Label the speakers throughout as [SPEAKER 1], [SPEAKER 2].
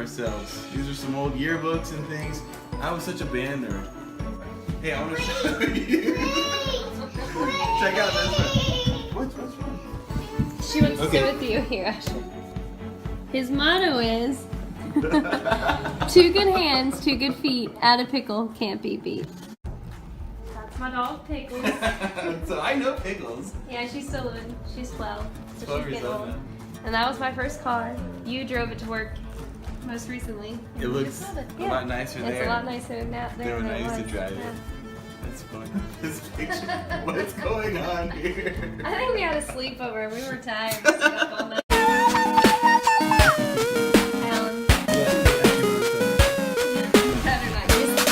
[SPEAKER 1] ourselves. These are some old yearbooks and things. I was such a band nerd. Hey, I want to show you. Check out this one. What's wrong?
[SPEAKER 2] She wants to sit with you here, Asher. His motto is, 2 good hands, 2 good feet, add a pickle, can't be beat. That's my dog, Pickles.
[SPEAKER 1] So I know Pickles.
[SPEAKER 2] Yeah, she's still living. She's 12. So
[SPEAKER 1] 12
[SPEAKER 2] she's
[SPEAKER 1] years
[SPEAKER 2] getting
[SPEAKER 1] old now.
[SPEAKER 2] And that was my first car. You drove it to work most recently.
[SPEAKER 1] It looks a lot nicer there.
[SPEAKER 2] It's a lot nicer now.
[SPEAKER 1] Than when I used to drive it. That's funny. This picture. What's going on here?
[SPEAKER 2] I think we had a sleepover. We were tired. We stayed up all night. Alan. Better not use it.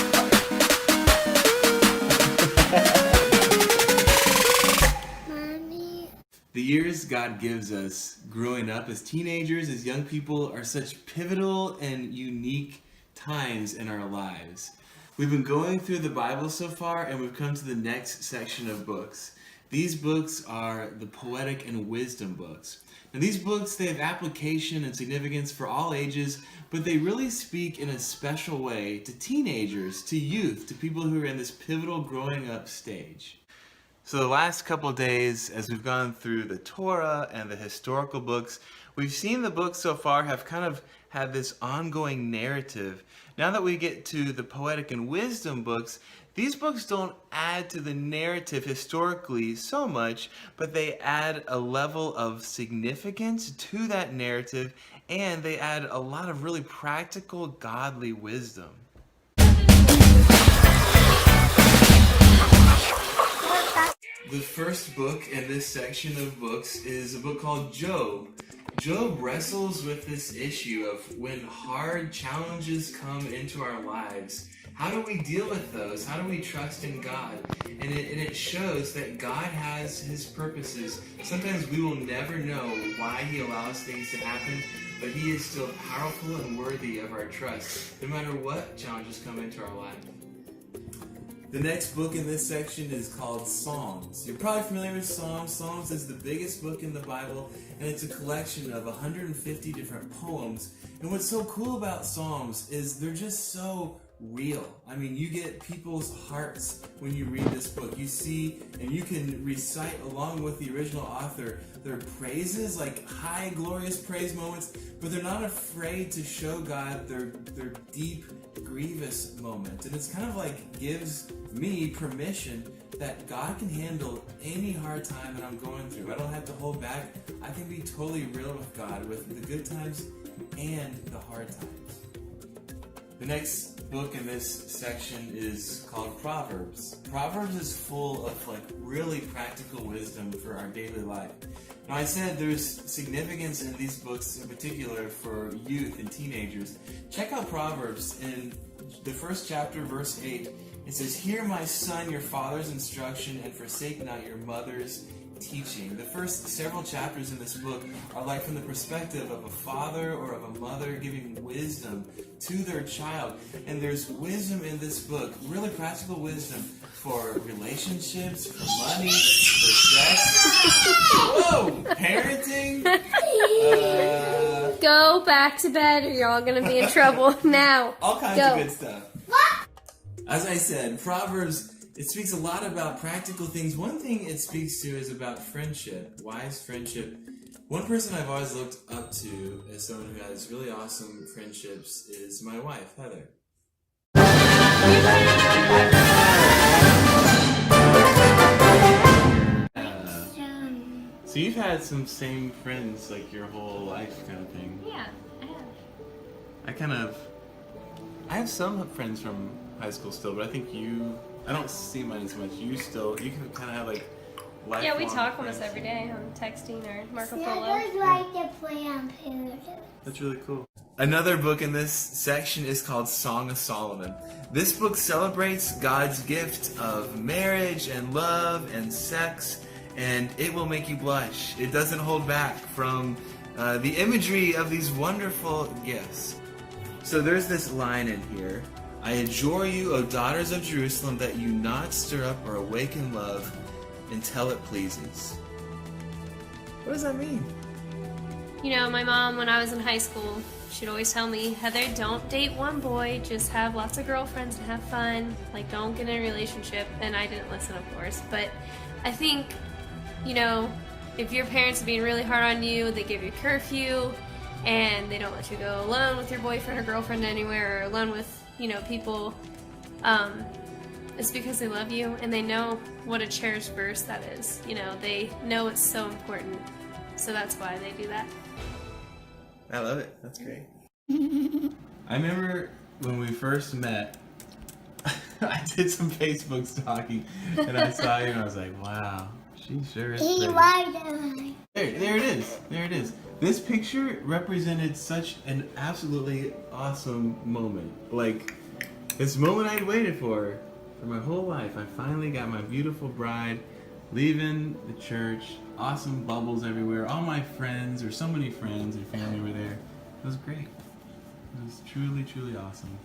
[SPEAKER 3] Mommy.
[SPEAKER 1] The years God gives us growing up as teenagers, as young people, are such pivotal and unique times in our lives. We've been going through the Bible so far, and we've come to the next section of books. These books are the poetic and wisdom books. Now, these books, they have application and significance for all ages, but they really speak in a special way to teenagers, to youth, to people who are in this pivotal growing up stage. So the last couple of days, as we've gone through the Torah and the historical books, we've seen the books so far have kind of had this ongoing narrative. Now that we get to the poetic and wisdom books, these books don't add to the narrative historically so much, but they add a level of significance to that narrative, and they add a lot of really practical, godly wisdom. The first book in this section of books is a book called Job. Job wrestles with this issue of when hard challenges come into our lives. How do we deal with those? How do we trust in God? And it shows that God has His purposes. Sometimes we will never know why He allows things to happen, but He is still powerful and worthy of our trust, no matter what challenges come into our life. The next book in this section is called Psalms. You're probably familiar with Psalms. Psalms is the biggest book in the Bible, and it's a collection of 150 different poems. And what's so cool about Psalms is they're just so real. I mean, you get people's hearts when you read this book. You see, and you can recite along with the original author their praises, like high, glorious praise moments, but they're not afraid to show God their deep, grievous moments. And it's kind of like gives me permission that God can handle any hard time that I'm going through. I don't have to hold back. I can be totally real with God with the good times and the hard times. The next book in this section is called Proverbs. Proverbs is full of really practical wisdom for our daily life. Now, I said there's significance in these books in particular for youth and teenagers. Check out Proverbs in the first chapter, verse 8. It says, "Hear, my son, your father's instruction, and forsake not your mother's teaching." The first several chapters in this book are like from the perspective of a father or of a mother giving wisdom to their child. And there's wisdom in this book, really practical wisdom for relationships, for money, for sex. Whoa! Parenting?
[SPEAKER 2] Go back to bed or you're all going to be in trouble now.
[SPEAKER 1] All kinds
[SPEAKER 2] Go.
[SPEAKER 1] of good stuff. As I said, Proverbs, it speaks a lot about practical things. One thing it speaks to is about friendship, wise friendship. One person I've always looked up to as someone who has really awesome friendships is my wife, Heather. So you've had some same friends like your whole life kind of thing.
[SPEAKER 2] Yeah, I have.
[SPEAKER 1] I have some friends from high school still, but I think I don't see mine as much. You can kind of have lifelong
[SPEAKER 2] Yeah, we talk
[SPEAKER 1] friends.
[SPEAKER 2] almost every day on texting or Marco
[SPEAKER 3] I
[SPEAKER 2] Polo.
[SPEAKER 3] just like to play on Pluto.
[SPEAKER 1] That's really cool. Another book in this section is called Song of Solomon. This book celebrates God's gift of marriage and love and sex, and it will make you blush. It doesn't hold back from the imagery of these wonderful gifts. So there's this line in here. "I adjure you, O daughters of Jerusalem, that you not stir up or awaken love until it pleases." What does that mean?
[SPEAKER 2] You know, my mom, when I was in high school, she'd always tell me, Heather, don't date one boy, just have lots of girlfriends and have fun. Like, don't get in a relationship. And I didn't listen, of course. But I think, you know, if your parents are being really hard on you, they give you curfew, and they don't let you go alone with your boyfriend or girlfriend anywhere, or alone with, you know, people, it's because they love you, and they know what a cherished verse that is. You know, they know it's so important. So that's why they do that.
[SPEAKER 1] I love it. That's great. I remember when we first met, I did some Facebook stalking, and I saw you, and I was like, wow, she sure is pretty. There it is. There it is. This picture represented such an absolutely awesome moment. Like, this moment I'd waited for my whole life. I finally got my beautiful bride leaving the church. Awesome bubbles everywhere. All my friends, or so many friends and family were there. It was great. It was truly, truly awesome.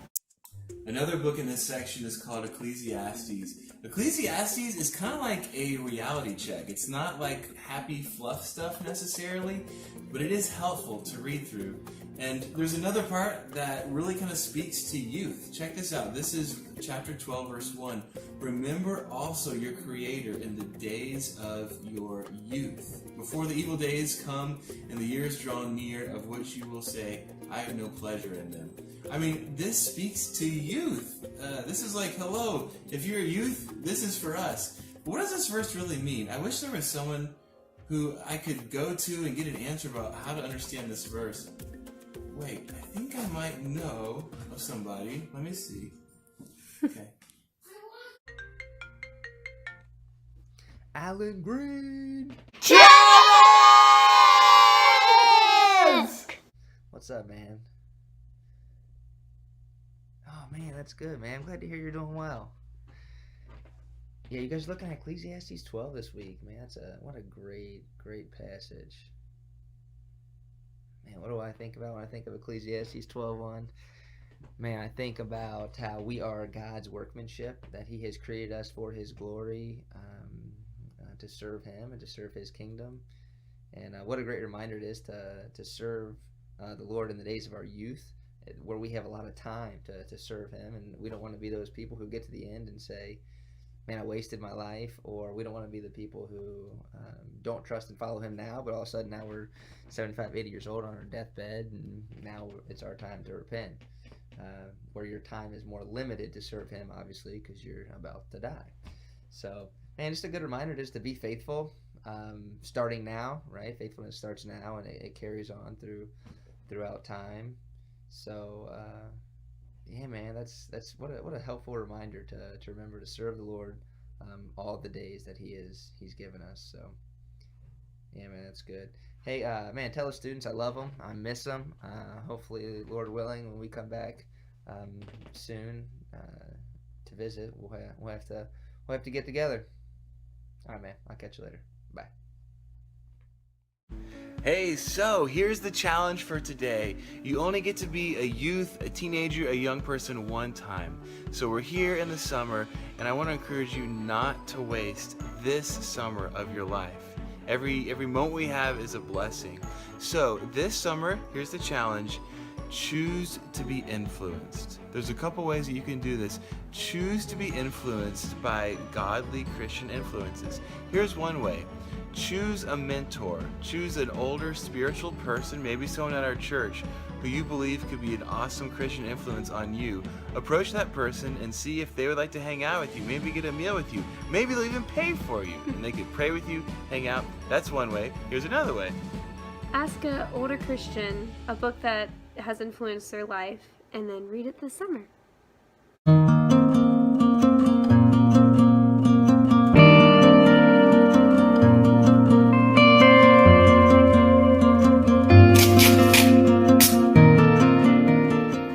[SPEAKER 1] Another book in this section is called Ecclesiastes. Ecclesiastes is kind of like a reality check. It's not like happy fluff stuff necessarily, but it is helpful to read through. And there's another part that really kind of speaks to youth. Check this out. This is chapter 12, verse 1. Remember also your Creator in the days of your youth, before the evil days come and the years draw near, of which you will say, I have no pleasure in them. I mean, this speaks to youth. This is like, hello, if you're a youth, this is for us. But what does this verse really mean? I wish there was someone who I could go to and get an answer about how to understand this verse. Wait, I think I might know of somebody. Let me see. Okay.
[SPEAKER 4] Alan Green!
[SPEAKER 1] Yes!
[SPEAKER 4] What's up, man? Oh, man, that's good, man. I'm glad to hear you're doing well. Yeah, you guys are looking at Ecclesiastes 12 this week, man. What a great passage. Man, what do I think about when I think of Ecclesiastes 12:1? Man, I think about how we are God's workmanship, that He has created us for His glory, to serve Him and to serve His kingdom. And what a great reminder it is to serve the Lord in the days of our youth, where we have a lot of time to serve Him, and we don't want to be those people who get to the end and say, man, I wasted my life. Or we don't want to be the people who don't trust and follow Him now, but all of a sudden now we're 75, 80 years old on our deathbed, and now it's our time to repent, where your time is more limited to serve Him, obviously, because you're about to die. So, man, just a good reminder just to be faithful, starting now, right? Faithfulness starts now, and it carries on throughout time. So, yeah, man, that's what a helpful reminder to remember to serve the Lord all the days that He's given us. So, yeah, man, that's good. Hey, man, tell the students I love them. I miss them. Hopefully, Lord willing, when we come back soon to visit, we'll have to get together. All right, man. I'll catch you later. Bye.
[SPEAKER 1] Hey, so here's the challenge for today. You only get to be a youth, a teenager, a young person one time. So we're here in the summer, and I want to encourage you not to waste this summer of your life. Every moment we have is a blessing. So this summer, here's the challenge. Choose to be influenced. There's a couple ways that you can do this. Choose to be influenced by godly Christian influences. Here's one way. Choose a mentor. Choose an older spiritual person, maybe someone at our church, who you believe could be an awesome Christian influence on you. Approach that person and see if they would like to hang out with you, maybe get a meal with you. Maybe they'll even pay for you, and they could pray with you, hang out. That's one way. Here's another way.
[SPEAKER 2] Ask an older Christian a book that has influenced their life, and then read it this summer.